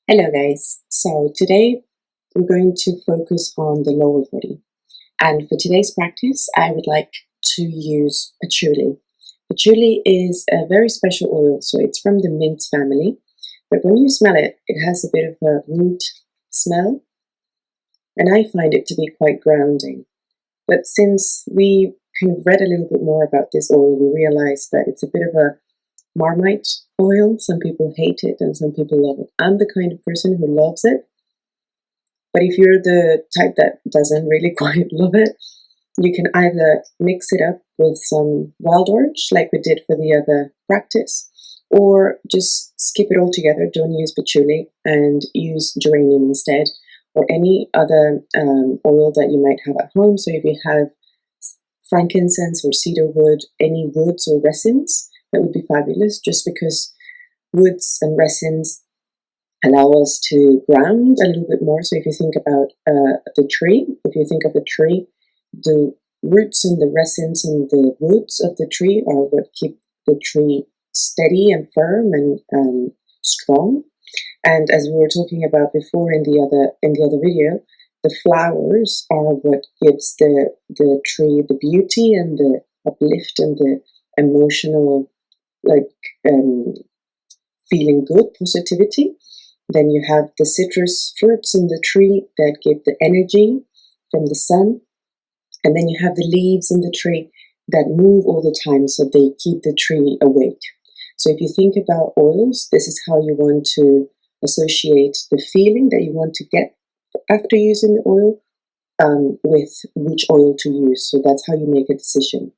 Hello guys, so today we're going to focus on the lower body, and for today's practice I would like to use patchouli. Patchouli is a very special oil, so it's from the mint family, but when you smell it, it has a bit of a mint smell, and I find it to be quite grounding. But since we kind of read a little bit more about this oil, we realized that it's a bit of a Marmite oil. Some people hate it and some people love it. I'm the kind of person who loves it, but if you're the type that doesn't really quite love it, you can either mix it up with some wild orange like we did for the other practice, or just skip it all together. Don't use patchouli and use geranium instead, or any other oil that you might have at home. So if you have frankincense or cedar wood, any woods or resins, that would be fabulous, just because woods and resins allow us to ground a little bit more. So if you think about the tree, if you think of a tree, the roots and the resins and the woods of the tree are what keep the tree steady and firm and strong. And as we were talking about before in the other video, the flowers are what gives the tree the beauty and the uplift and the emotional, like feeling good, positivity. Then you have the citrus fruits in the tree that give the energy from the sun. And then you have the leaves in the tree that move all the time, so they keep the tree awake. So if you think about oils, this is how you want to associate the feeling that you want to get after using the oil with which oil to use. So that's how you make a decision.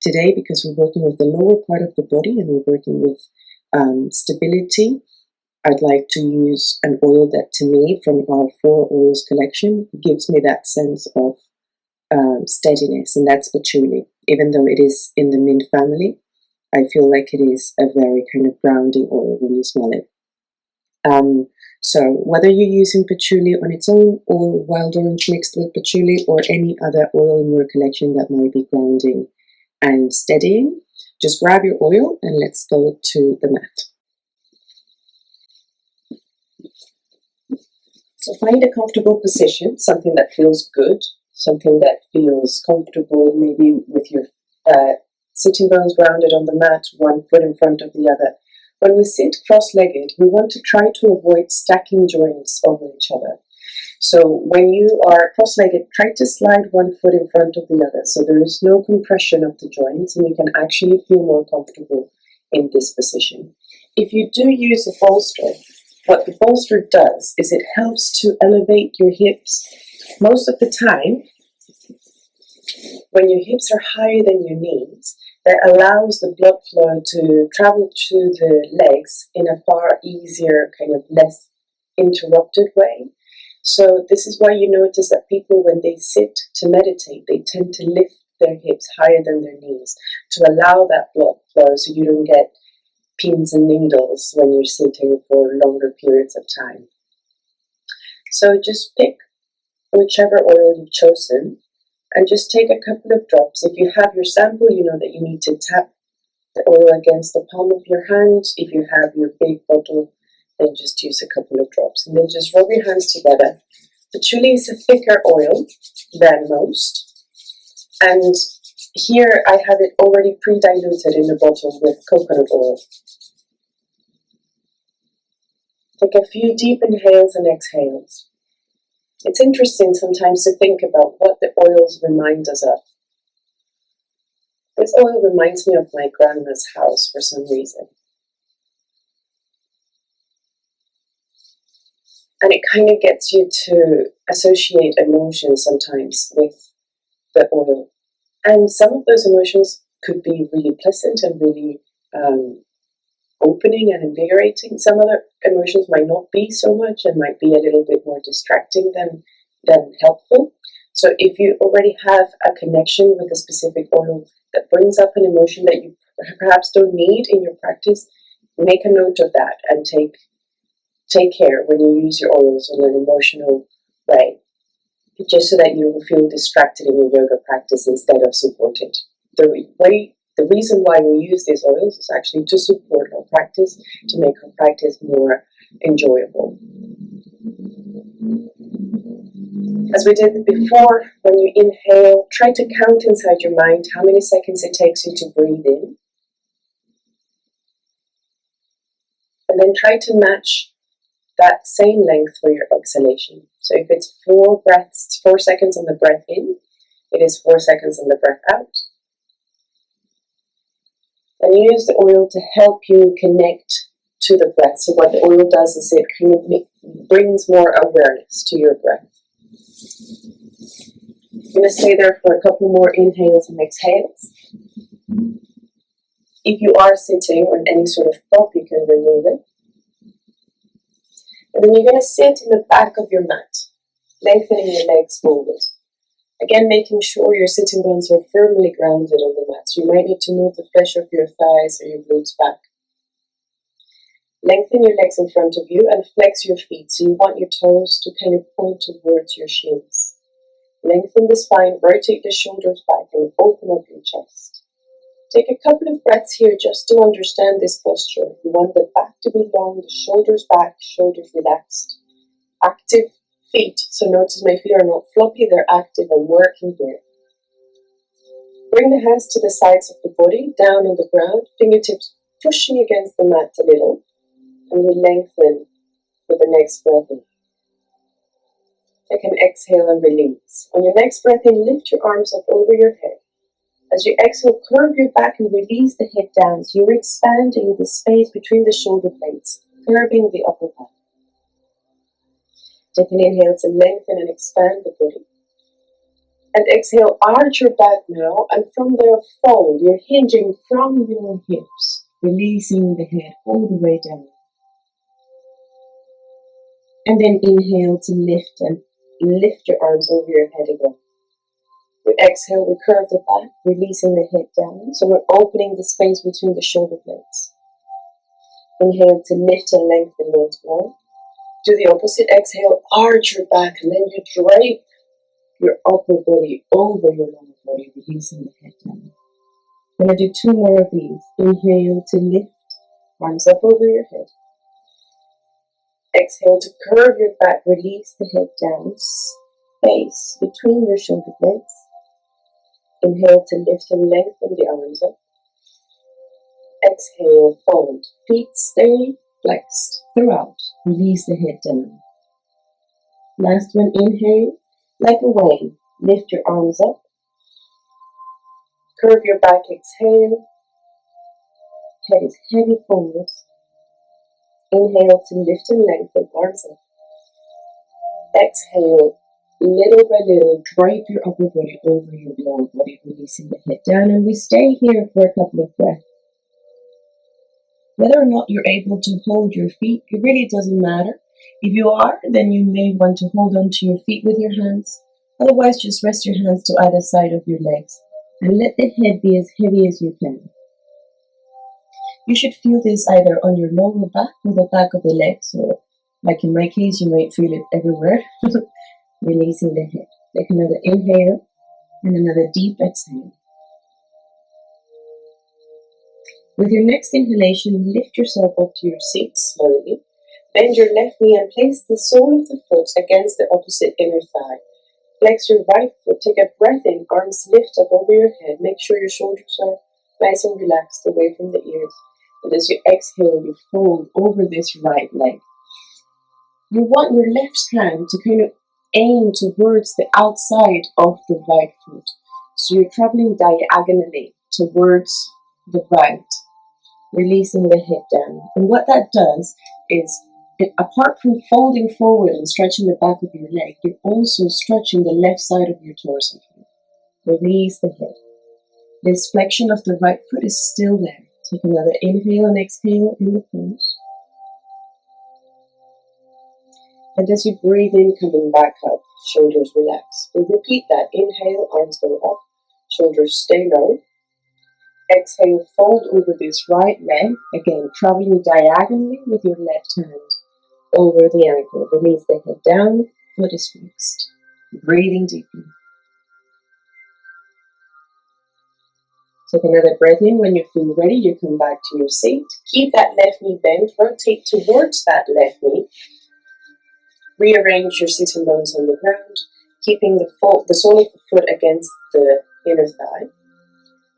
Today, because we're working with the lower part of the body and we're working with stability, I'd like to use an oil that, to me, from our 4 oils collection, gives me that sense of steadiness, and that's patchouli. Even though it is in the mint family, I feel like it is a very kind of grounding oil when you smell it. So whether you're using patchouli on its own or wild orange mixed with patchouli or any other oil in your collection that might be grounding and steadying, just grab your oil and let's go to the mat. So find a comfortable position, something that feels good, something that feels comfortable, maybe with your sitting bones grounded on the mat, one foot in front of the other. When we sit cross-legged, we want to try to avoid stacking joints over each other. So when you are cross-legged, try to slide one foot in front of the other, so there is no compression of the joints and you can actually feel more comfortable in this position. If you do use a bolster, what the bolster does is it helps to elevate your hips. Most of the time, when your hips are higher than your knees, that allows the blood flow to travel to the legs in a far easier, kind of less interrupted way. So this is why you notice that people, when they sit to meditate, they tend to lift their hips higher than their knees to allow that blood flow, so you don't get pins and needles when you're sitting for longer periods of time. So just pick whichever oil you've chosen and just take a couple of drops. If you have your sample, you know that you need to tap the oil against the palm of your hand. If you have your big bottle, then just use a couple of drops. And then just rub your hands together. Patchouli is a thicker oil than most. And here I have it already pre-diluted in a bottle with coconut oil. Take a few deep inhales and exhales. It's interesting sometimes to think about what the oils remind us of. This oil reminds me of my grandma's house for some reason. And it kind of gets you to associate emotions sometimes with the oil. And some of those emotions could be really pleasant and really opening and invigorating. Some other emotions might not be so much and might be a little bit more distracting than helpful. So if you already have a connection with a specific oil that brings up an emotion that you perhaps don't need in your practice, make a note of that and take care when you use your oils in an emotional way, just so that you will feel distracted in your yoga practice instead of supported. The reason why we use these oils is actually to support our practice, to make our practice more enjoyable. As we did before, when you inhale, try to count inside your mind how many seconds it takes you to breathe in. And then try to match that same length for your exhalation. So if it's 4 seconds on the breath in, it is 4 seconds on the breath out. And you use the oil to help you connect to the breath. So what the oil does is it kind of brings more awareness to your breath. You're going to stay there for a couple more inhales and exhales. If you are sitting on any sort of prop, you can remove it. And then you're going to sit in the back of your mat, lengthening your legs forward. Again, making sure your sitting bones are firmly grounded on the mat. So you might need to move the flesh of your thighs or your glutes back. Lengthen your legs in front of you and flex your feet. So you want your toes to kind of point towards your shins. Lengthen the spine, rotate the shoulders back and open up your chest. Take a couple of breaths here just to understand this posture. You want the back to be long, the shoulders back, shoulders relaxed. Active feet, so notice my feet are not floppy, they're active and working here. Bring the hands to the sides of the body, down on the ground, fingertips pushing against the mat a little, and we lengthen with the next breath in. Take an exhale and release. On your next breath in, lift your arms up over your head. As you exhale, curve your back and release the head down. So you're expanding the space between the shoulder blades, curving the upper back. Take an inhale to lengthen and expand the body. And exhale, arch your back now, and from there fold. You're hinging from your hips, releasing the head all the way down. And then inhale to lift your arms over your head again. We exhale, we curve the back, releasing the head down. So we're opening the space between the shoulder blades. Inhale to lift and lengthen once more. Do the opposite. Exhale, arch your back, and then you drape your upper body over your lower body, releasing the head down. I'm going to do 2 more of these. Inhale to lift, arms up over your head. Exhale to curve your back, release the head down, space between your shoulder blades. Inhale to lift and lengthen the arms up. Exhale, fold. Feet stay flexed throughout. Release the head down. Last one, inhale, like a wave. Lift your arms up. Curve your back, exhale. Head is heavy forward. Inhale to lift and lengthen, arms up. Exhale, little by little, drape your upper body over your lower body, releasing the head down. And we stay here for a couple of breaths. Whether or not you're able to hold your feet, it really doesn't matter. If you are, then you may want to hold on to your feet with your hands. Otherwise, just rest your hands to either side of your legs and let the head be as heavy as you can. You should feel this either on your lower back or the back of the legs, or like in my case, you might feel it everywhere. Releasing the head. Take another inhale and another deep exhale. With your next inhalation, lift yourself up to your seat slowly. Bend your left knee and place the sole of the foot against the opposite inner thigh. Flex your right foot. Take a breath in. Arms lift up over your head. Make sure your shoulders are nice and relaxed away from the ears. And as you exhale, you fold over this right leg. You want your left hand to kind of aim towards the outside of the right foot. So you're traveling diagonally towards the right, releasing the head down. And what that does is, apart from folding forward and stretching the back of your leg, you're also stretching the left side of your torso. Release the head. This flexion of the right foot is still there. Take another inhale and exhale in the pose. And as you breathe in, coming back up, shoulders relax. We'll repeat that. Inhale, arms go up, shoulders stay low. Exhale, fold over this right leg. Again, traveling diagonally with your left hand over the ankle. Release the head down, foot is flexed. Breathing deeply. Take another breath in. When you feel ready, you come back to your seat. Keep that left knee bent. Rotate towards that left knee. Rearrange your sitting bones on the ground, keeping the sole of the foot against the inner thigh.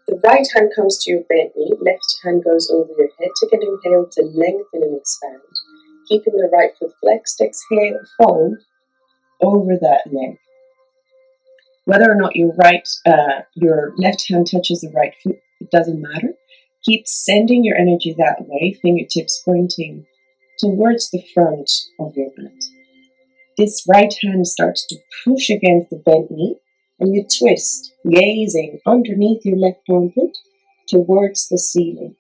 The right hand comes to your bent knee. Left hand goes over your head. Take an inhale to lengthen and expand. Keeping the right foot flexed. Exhale, fold over that leg. Whether or not your left hand touches the right foot, it doesn't matter. Keep sending your energy that way, fingertips pointing towards the front of your mat. This right hand starts to push against the bent knee, and you twist, gazing underneath your left armpit towards the ceiling.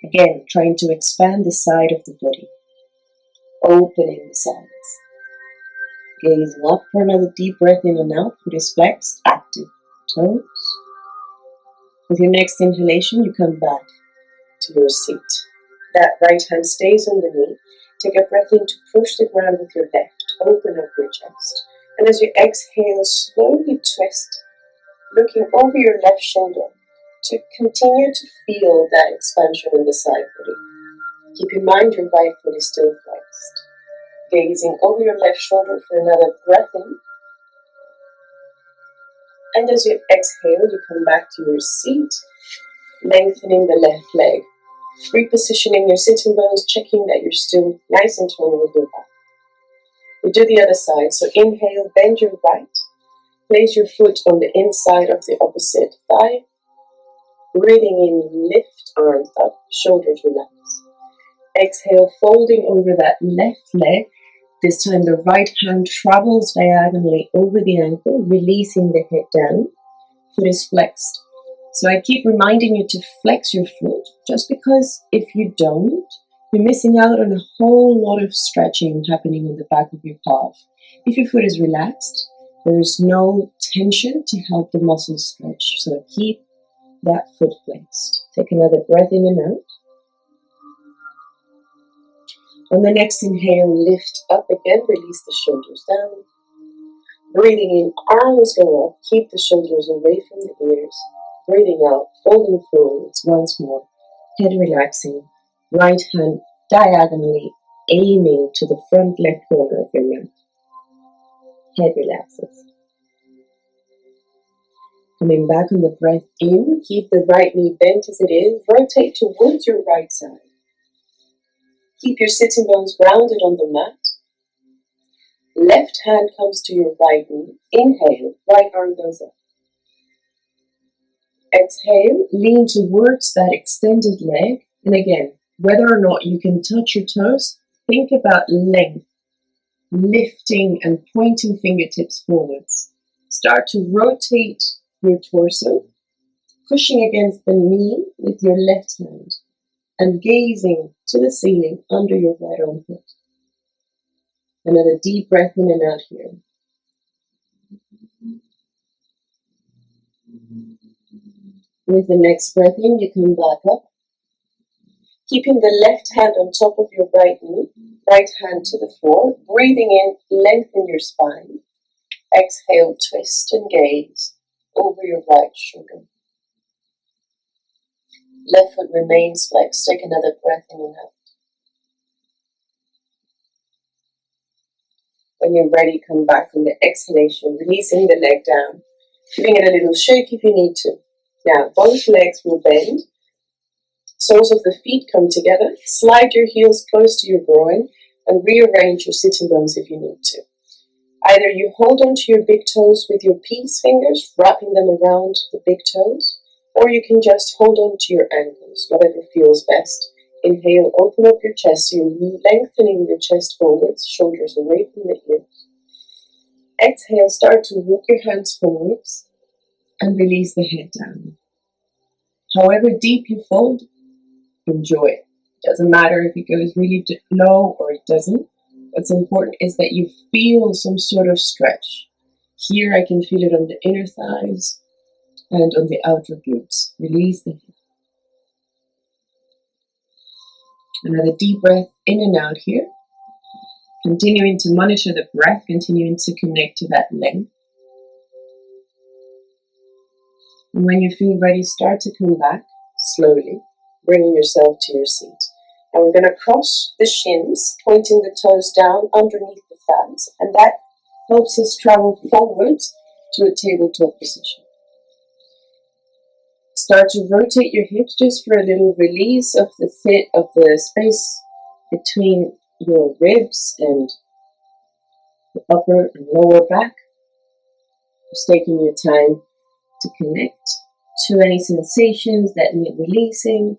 Again, trying to expand the side of the body, opening the sides. Gazing up for another deep breath in and out. Foot is flexed, active toes. With your next inhalation, you come back to your seat. That right hand stays on the knee. Take a breath in to push the ground with your left. Open up your chest. And as you exhale, slowly twist, looking over your left shoulder to continue to feel that expansion in the side body. Keep in mind your right foot is still flexed. Gazing over your left shoulder for another breath in. And as you exhale, you come back to your seat, lengthening the left leg. Repositioning your sitting bones, checking that you're still nice and tall with your back. We do the other side. So inhale, bend your right. Place your foot on the inside of the opposite thigh. Breathing in, lift arms up, shoulders relax. Exhale, folding over that left leg. This time the right hand travels diagonally over the ankle, releasing the head down. Foot is flexed. So I keep reminding you to flex your foot, just because if you don't, you're missing out on a whole lot of stretching happening on the back of your calf. If your foot is relaxed, there is no tension to help the muscles stretch. So keep that foot flexed. Take another breath in and out. On the next inhale, lift up again, release the shoulders down. Breathing in, arms go up, keep the shoulders away from the ears. Breathing out, folding forwards once more, head relaxing, right hand diagonally aiming to the front left corner of your mat. Head relaxes. Coming back on the breath in, keep the right knee bent as it is, rotate towards your right side. Keep your sitting bones grounded on the mat. Left hand comes to your right knee. Inhale, right arm goes up. Exhale, lean towards that extended leg. And again, whether or not you can touch your toes, think about length, lifting and pointing fingertips forwards. Start to rotate your torso, pushing against the knee with your left hand and gazing to the ceiling under your right armpit. Another deep breath in and out here. With the next breath in, you come back up. Keeping the left hand on top of your right knee, right hand to the floor. Breathing in, lengthen your spine. Exhale, twist and gaze over your right shoulder. Left foot remains flexed. Take another breath in and out. When you're ready, come back from the exhalation, releasing the leg down. Giving it a little shake if you need to. Now, both legs will bend. Soles of the feet come together. Slide your heels close to your groin and rearrange your sitting bones if you need to. Either you hold on to your big toes with your peace fingers, wrapping them around the big toes, or you can just hold on to your ankles, whatever feels best. Inhale, open up your chest, so you're lengthening your chest forwards, shoulders away from the ears. Exhale, start to walk your hands forwards and release the head down. However deep you fold, enjoy it. It doesn't matter if it goes really low or it doesn't. What's important is that you feel some sort of stretch. Here I can feel it on the inner thighs and on the outer glutes. Release the head. Another deep breath in and out here. Continuing to monitor the breath, continuing to connect to that length. And when you feel ready, start to come back slowly, bringing yourself to your seat. And we're going to cross the shins, pointing the toes down underneath the thumbs, and that helps us travel forwards to a tabletop position. Start to rotate your hips just for a little release of the fit of the space between your ribs and the upper and lower back. Just taking your time to connect to any sensations that need releasing.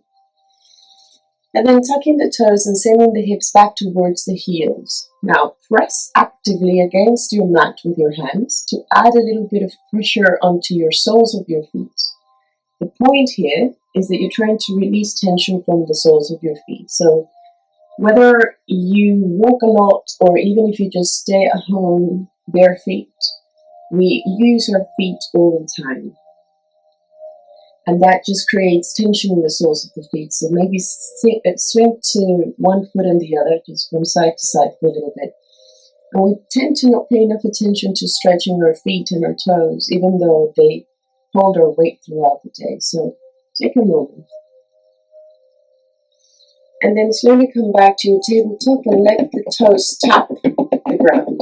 And then tucking the toes and sending the hips back towards the heels. Now press actively against your mat with your hands to add a little bit of pressure onto your soles of your feet. The point here is that you're trying to release tension from the soles of your feet. So whether you walk a lot or even if you just stay at home bare feet, we use our feet all the time. And that just creates tension in the soles of the feet. So maybe swing to one foot and the other, just from side to side for a little bit. And we tend to not pay enough attention to stretching our feet and our toes, even though they hold our weight throughout the day. So take a moment. And then slowly come back to your tabletop and let the toes tap the ground.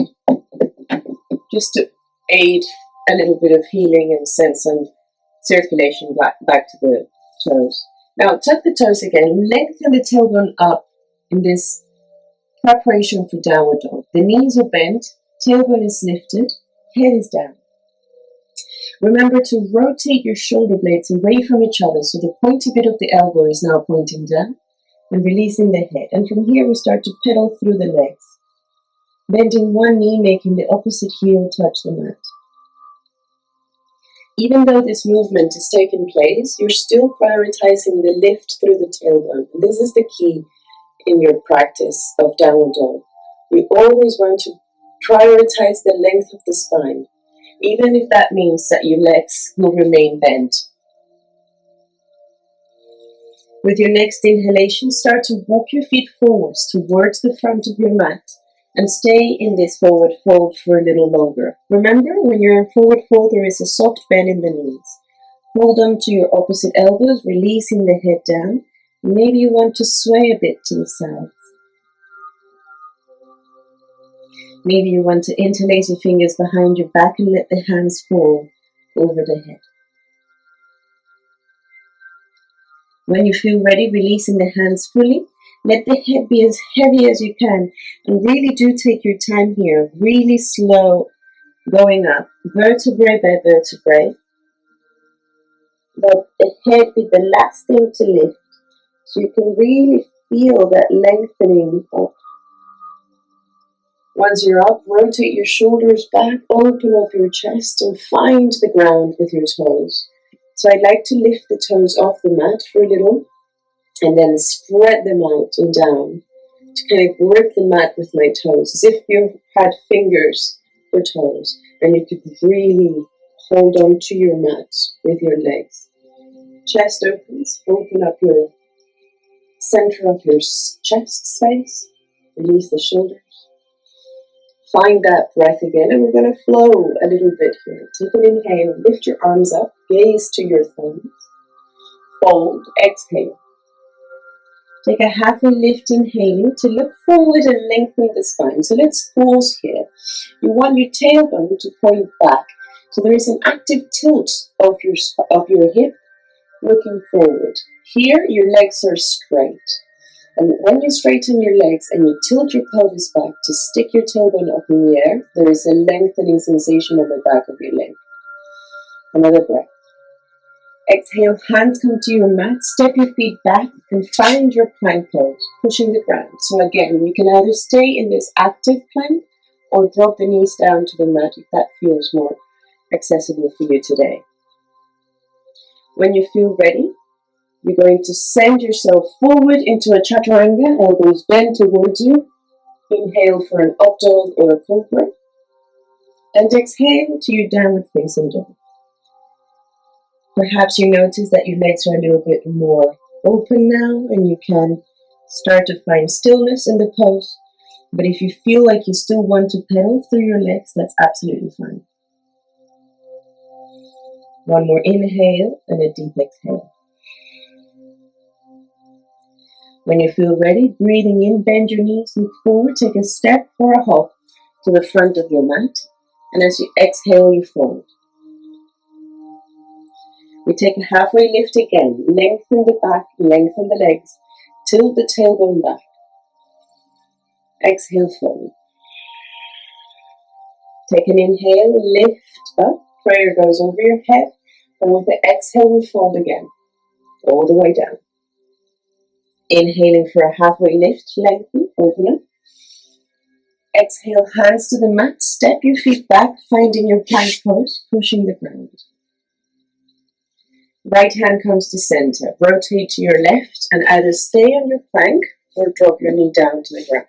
Just to aid a little bit of healing and sense and circulation back to the toes. Now tuck the toes again, lengthen the tailbone up in this preparation for downward dog. The knees are bent, tailbone is lifted, head is down. Remember to rotate your shoulder blades away from each other so the pointy bit of the elbow is now pointing down and releasing the head. And from here we start to pedal through the legs, bending one knee, making the opposite heel touch the mat. Even though this movement is taking place, you're still prioritizing the lift through the tailbone. And this is the key in your practice of downward dog. You always want to prioritize the length of the spine, even if that means that your legs will remain bent. With your next inhalation, start to walk your feet forwards towards the front of your mat and stay in this forward fold for a little longer. Remember, when you're in forward fold, there is a soft bend in the knees. Hold on to your opposite elbows, releasing the head down. Maybe you want to sway a bit to the side. Maybe you want to interlace your fingers behind your back and let the hands fall over the head. When you feel ready, releasing the hands fully, let the head be as heavy as you can, and really do take your time here, really slow going up, vertebrae by vertebrae. Let the head be the last thing to lift, so you can really feel that lengthening up. Once you're up, rotate your shoulders back, open up your chest, and find the ground with your toes. So I like to lift the toes off the mat for a little, and then spread them out and down to kind of grip the mat with my toes, as if you had fingers for toes, and you could really hold on to your mat with your legs. Chest opens, open up your center of your chest space, release the shoulders. Find that breath again, and we're going to flow a little bit here. Take an inhale, lift your arms up, gaze to your thumbs, fold, exhale. Take a half a lift, inhaling to look forward and lengthen the spine. So let's pause here. You want your tailbone to point back. So there is an active tilt of your hip looking forward. Here, your legs are straight. And when you straighten your legs and you tilt your pelvis back to stick your tailbone up in the air, there is a lengthening sensation on the back of your leg. Another breath. Exhale, hands come to your mat, step your feet back and find your plank pose, pushing the ground. So again, you can either stay in this active plank or drop the knees down to the mat if that feels more accessible for you today. When you feel ready, you're going to send yourself forward into a Chaturanga, elbows bent towards you. Inhale for an up dog or a cobra. And exhale to your downward facing dog. Perhaps you notice that your legs are a little bit more open now and you can start to find stillness in the pose. But if you feel like you still want to pedal through your legs, that's absolutely fine. One more inhale and a deep exhale. When you feel ready, breathing in, bend your knees, look forward, take a step or a hop to the front of your mat. And as you exhale, you fold. We take a halfway lift again. Lengthen the back, lengthen the legs. Tilt the tailbone back. Exhale, fold. Take an inhale, lift up. Prayer goes over your head. And with the exhale, we fold again. All the way down. Inhaling for a halfway lift, lengthen, open up. Exhale, hands to the mat, step your feet back, finding your plank pose, pushing the ground. Right hand comes to center, rotate to your left and either stay on your plank or drop your knee down to the ground.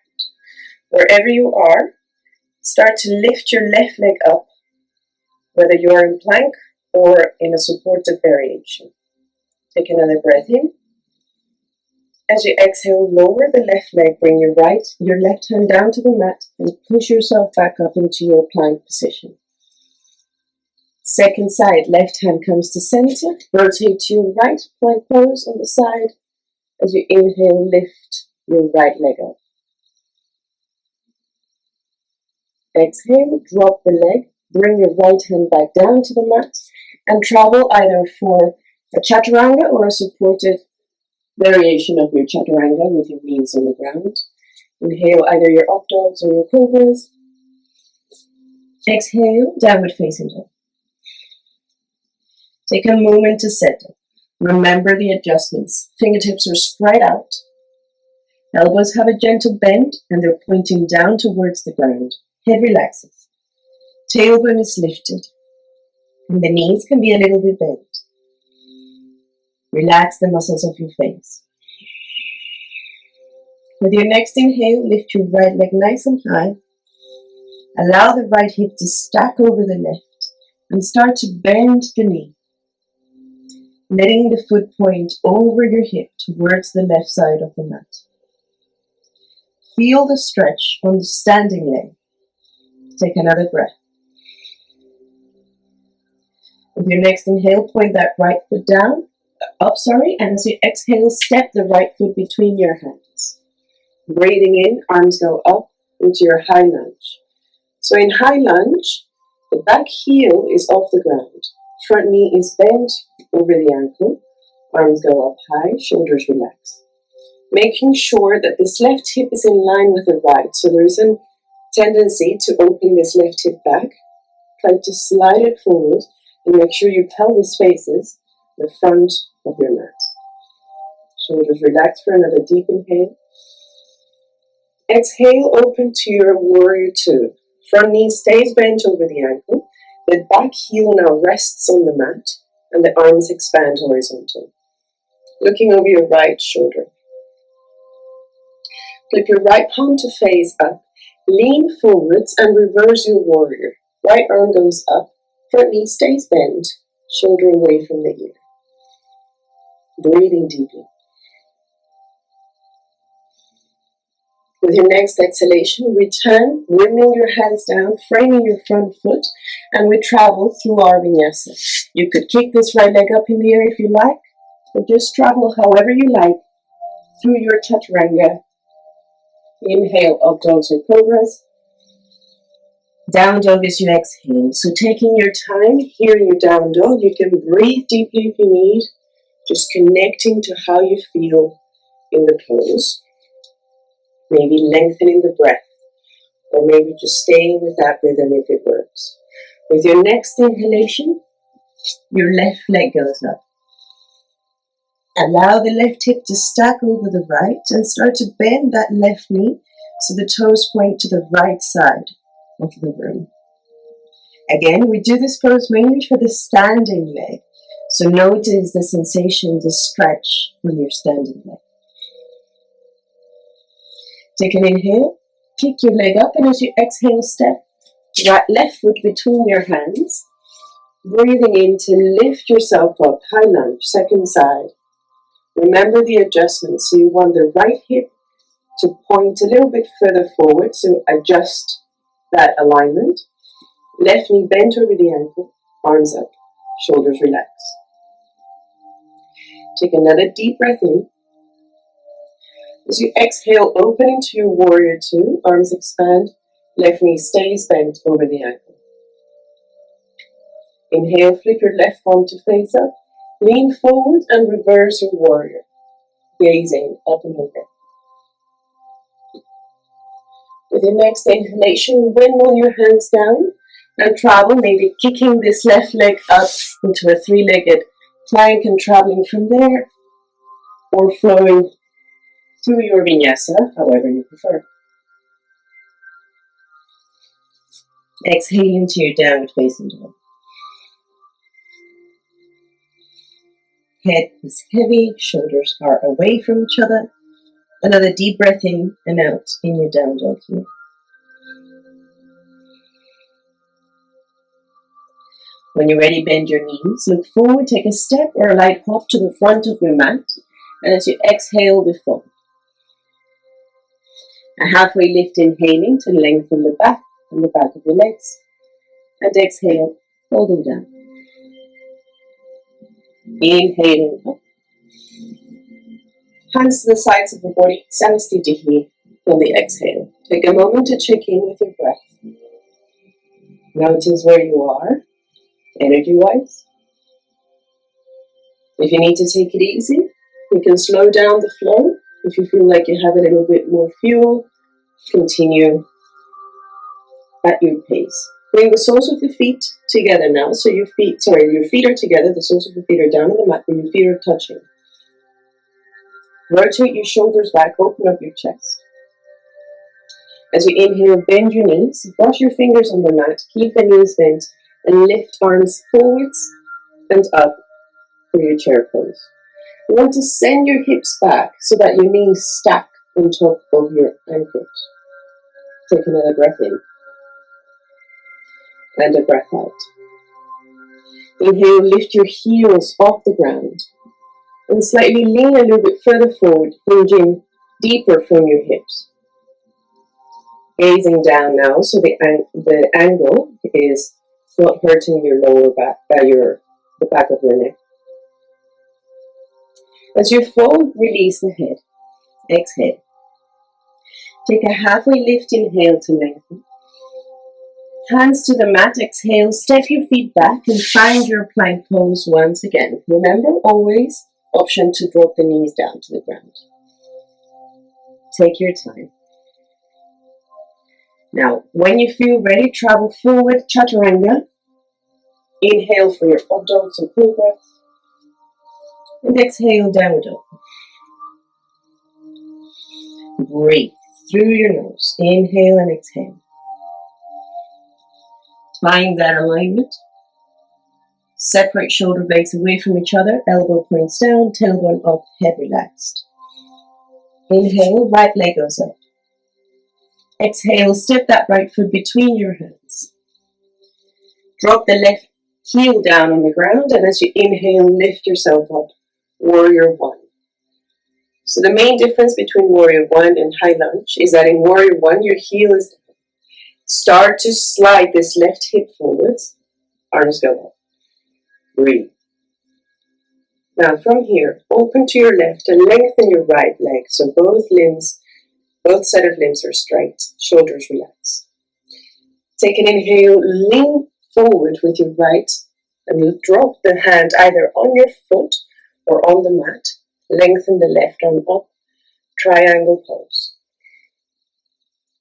Wherever you are, start to lift your left leg up, whether you are in plank or in a supported variation. Take another breath in. As you exhale, lower the left leg, bring your left hand down to the mat and push yourself back up into your plank position. Second side, left hand comes to center, rotate to your right, plank pose on the side. As you inhale, lift your right leg up. Exhale, drop the leg, bring your right hand back down to the mat and travel either for a Chaturanga or a supported variation of your Chaturanga with your knees on the ground. Inhale either your up dogs or your cobras. Exhale, downward facing dog. Take a moment to settle. Remember the adjustments. Fingertips are spread out. Elbows have a gentle bend and they're pointing down towards the ground. Head relaxes. Tailbone is lifted. And the knees can be a little bit bent. Relax the muscles of your face. With your next inhale, lift your right leg nice and high. Allow the right hip to stack over the left and start to bend the knee. Letting the foot point over your hip towards the left side of the mat. Feel the stretch on the standing leg. Take another breath. With your next inhale, point that right foot up, and as you exhale, step the right foot between your hands. Breathing in, arms go up into your high lunge. So in high lunge, the back heel is off the ground. Front knee is bent over the ankle. Arms go up high, shoulders relax. Making sure that this left hip is in line with the right. So there is a tendency to open this left hip back. Try to slide it forward and make sure your pelvis faces the front of your mat. Shoulders relax for another deep inhale. Exhale, open to your warrior two. Front knee stays bent over the ankle. The back heel now rests on the mat and the arms expand horizontal. Looking over your right shoulder. Flip your right palm to face up. Lean forwards and reverse your warrior. Right arm goes up. Front knee stays bent. Shoulder away from the ear. Breathing deeply. With your next exhalation, return, windmill your hands down, framing your front foot, and we travel through our vinyasa. You could kick this right leg up in the air if you like, or just travel however you like through your Chaturanga. Inhale, up dogs or cobras. Down dog as you exhale. So taking your time here in your down dog, you can breathe deeply if you need, just connecting to how you feel in the pose. Maybe lengthening the breath, or maybe just staying with that rhythm if it works. With your next inhalation, your left leg goes up. Allow the left hip to stack over the right and start to bend that left knee so the toes point to the right side of the room. Again, we do this pose mainly for the standing leg. So notice the sensation, the stretch when you're standing leg. Take an inhale, kick your leg up, and as you exhale, step left foot between your hands. Breathing in to lift yourself up, high lunge, second side. Remember the adjustment. So you want the right hip to point a little bit further forward, so adjust that alignment. Left knee bent over the ankle, arms up. shoulders relax. Take another deep breath in. As you exhale, open into your warrior two, arms expand, left knee stays bent over the ankle. Inhale, flip your left palm to face up, lean forward and reverse your warrior, gazing up and over. With your next inhalation, windmill your hands down and travel, maybe kicking this left leg up into a three-legged plank and traveling from there, or flowing through your vinyasa, however you prefer. Exhale into your downward facing dog. Head is heavy, shoulders are away from each other. Another deep breath in and out in your down dog here. When you're ready, bend your knees, look forward, take a step or a light hop to the front of your mat, and as you exhale, we fold. A halfway lift, inhaling to lengthen the back and the back of your legs, and exhale, folding down. Inhaling up. Hands to the sides of the body, Samastitihi on the exhale. Take a moment to check in with your breath. Notice where you are, energy-wise. If you need to take it easy, you can slow down the flow. If you feel like you have a little bit more fuel, continue at your pace. Bring the soles of the feet together now. So your feet are together, the soles of the feet are down on the mat, but your feet are touching. Rotate your shoulders back, open up your chest. As you inhale, bend your knees, brush your fingers on the mat, keep the knees bent, and lift arms forwards and up for your chair pose. You want to send your hips back so that your knees stack on top of your ankles. Take another breath in and a breath out. Inhale, lift your heels off the ground and slightly lean a little bit further forward, hinging deeper from your hips. Gazing down now, so the angle is not hurting your lower back, the back of your neck. As you fold, release the head. Exhale. Take a halfway lift, inhale to lengthen. Hands to the mat, exhale, step your feet back and find your plank pose once again. Remember, always option to drop the knees down to the ground. Take your time. Now, when you feel ready, travel forward, Chaturanga. Inhale for your up dog, so full breath. And exhale, downward dog. Breathe through your nose. Inhale and exhale. Find that alignment. Separate shoulder blades away from each other. Elbow points down, tailbone up, head relaxed. Inhale, right leg goes up. Exhale, step that right foot between your hands. Drop the left heel down on the ground, and as you inhale, lift yourself up. Warrior one. So the main difference between Warrior one and High Lunge is that in Warrior one, your heel is down. Start to slide this left hip forwards. Arms go up. Breathe. Now from here, open to your left and lengthen your right leg so both set of limbs are straight. Shoulders relax. Take an inhale, lean forward with your right and drop the hand either on your foot or on the mat. Lengthen the left arm up, triangle pose.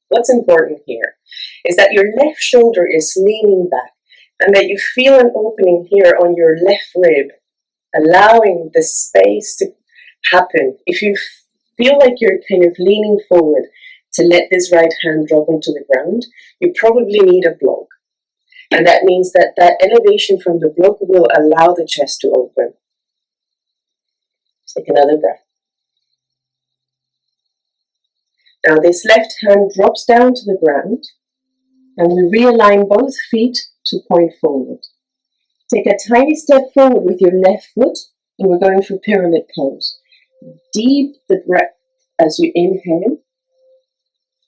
What's important here is that your left shoulder is leaning back and that you feel an opening here on your left rib, allowing the space to happen. If you feel like you're kind of leaning forward to let this right hand drop onto the ground, you probably need a block. And that means that that elevation from the block will allow the chest to open. Take another breath. Now this left hand drops down to the ground and we realign both feet to point forward. Take a tiny step forward with your left foot and we're going for pyramid pose. Deep the breath as you inhale.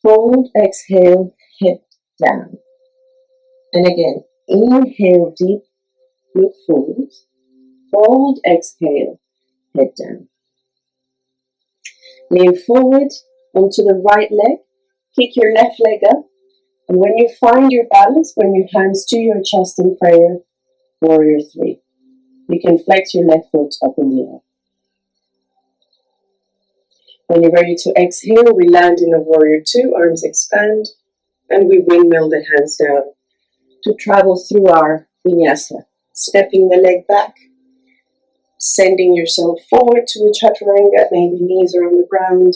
Fold, exhale, hip down. And again, inhale deep, Look forward. Fold, exhale, head down. Lean forward onto the right leg. Kick your left leg up. And when you find your balance, bring your hands to your chest in prayer, warrior 3. You can flex your left foot up in the air. When you're ready to exhale, we land in a warrior 2, arms expand, and we windmill the hands down to travel through our vinyasa. Stepping the leg back, sending yourself forward to a chaturanga, maybe knees are on the ground,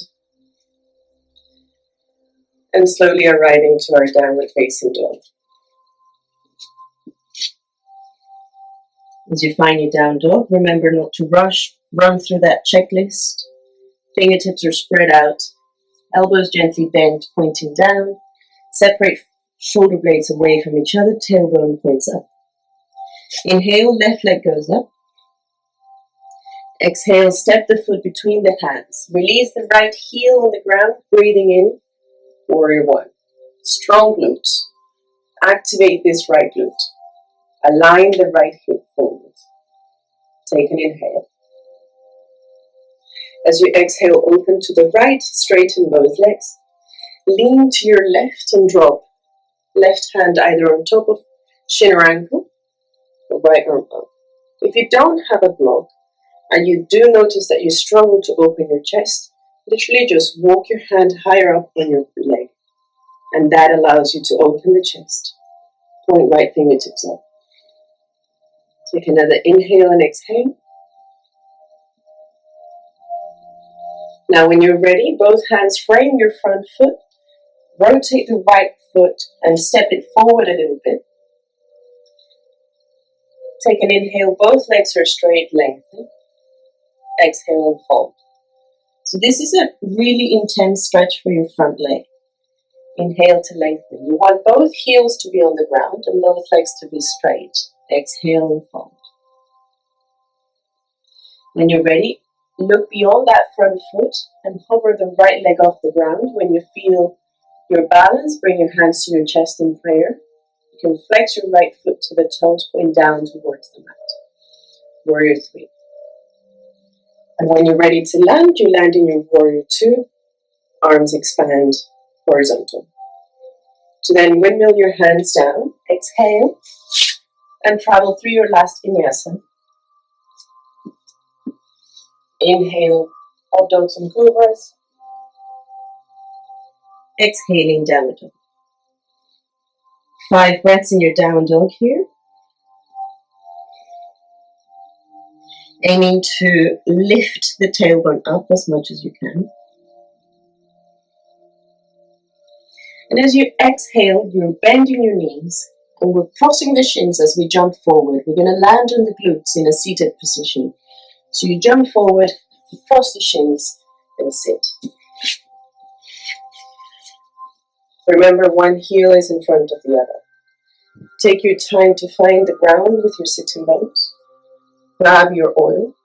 and slowly arriving to our downward facing dog. As you find your down dog, remember not to rush, run through that checklist. Fingertips are spread out, elbows gently bent, pointing down. Separate shoulder blades away from each other, tailbone points up. Inhale, left leg goes up. Exhale, step the foot between the hands. Release the right heel on the ground, breathing in, warrior 1. Strong glutes. Activate this right glute. Align the right hip forward. Take an inhale. As you exhale, open to the right, straighten both legs. Lean to your left and drop. Left hand either on top of shin or ankle, or right arm up. If you don't have a block, and you do notice that you struggle to open your chest, literally just walk your hand higher up on your leg. And that allows you to open the chest. Point right fingertips up. Take another inhale and exhale. Now when you're ready, both hands frame your front foot. Rotate the right foot and step it forward a little bit. Take an inhale, both legs are straight, lengthen. Exhale and fold. So this is a really intense stretch for your front leg. Inhale to lengthen. You want both heels to be on the ground and both legs to be straight. Exhale and fold. When you're ready, look beyond that front foot and hover the right leg off the ground. When you feel your balance, bring your hands to your chest in prayer. You can flex your right foot to the toes, point down towards the mat. Warrior 3. And when you're ready to land, you land in your warrior 2. Arms expand, horizontal. So then windmill your hands down. Exhale and travel through your last vinyasa. Inhale, up dogs and cobras. Exhaling, downward dog. 5 breaths in your down dog here. Aiming to lift the tailbone up as much as you can. And as you exhale, you're bending your knees and we're crossing the shins as we jump forward. We're going to land on the glutes in a seated position. So you jump forward, cross the shins, and sit. Remember, one heel is in front of the other. Take your time to find the ground with your sitting bones. Grab your oil.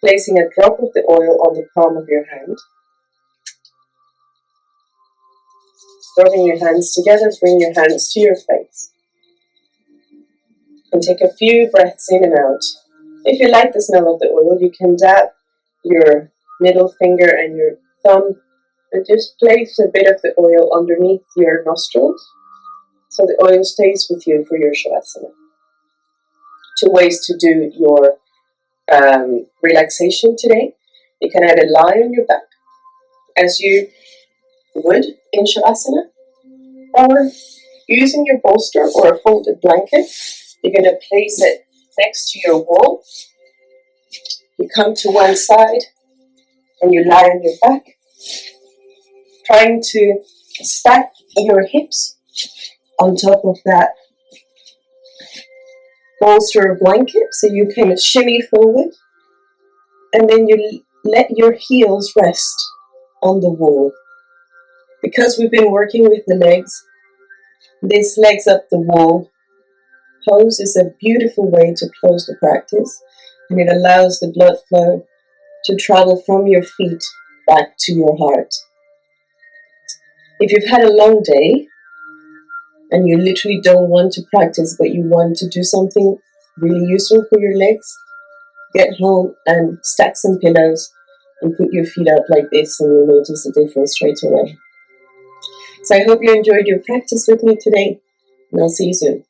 Placing a drop of the oil on the palm of your hand. Rubbing your hands together, bring your hands to your face. And take a few breaths in and out. If you like the smell of the oil, you can dab your middle finger and your thumb and just place a bit of the oil underneath your nostrils so the oil stays with you for your Shavasana. 2 ways to do your relaxation today. You can either lie on your back as you would in Shavasana, or using your bolster or a folded blanket, you're going to place it next to your wall. You come to one side and you lie on your back, trying to stack your hips on top of that bolster or blanket so you can shimmy forward, and then you let your heels rest on the wall. Because we've been working with the legs, this legs up the wall pose is a beautiful way to close the practice, and it allows the blood flow to travel from your feet back to your heart. If you've had a long day and you literally don't want to practice, but you want to do something really useful for your legs, get home and stack some pillows and put your feet up like this, and you'll notice the difference straight away. So I hope you enjoyed your practice with me today, and I'll see you soon.